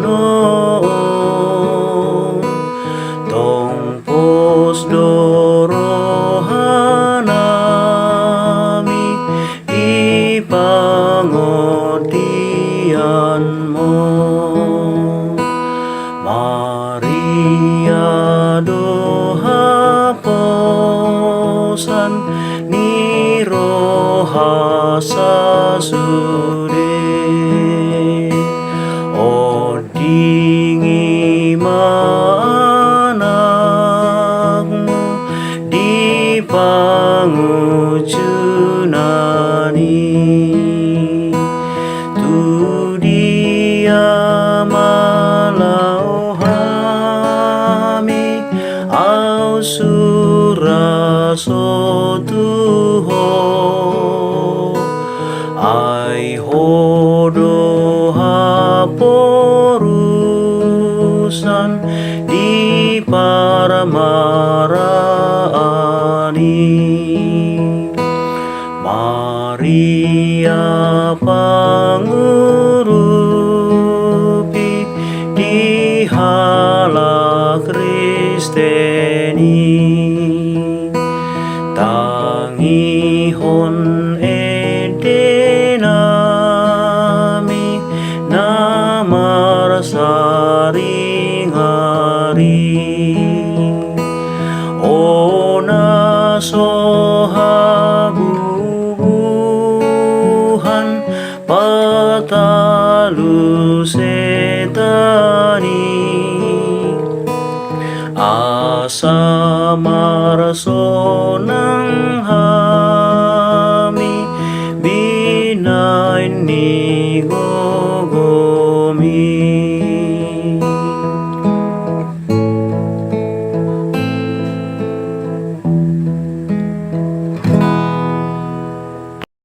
noon tong pusdorohanami ipangotian mo. Maria dohaposan ni roha sasude o dingi manakmu di pangujunani tu dia malauhami au suraso tuho ai hodo haporusan di paramaraani. Maria pangurupi di hala Kristeni tangihon edenami namar saring-hari ona sohabubuhan patalu setani asa marso nang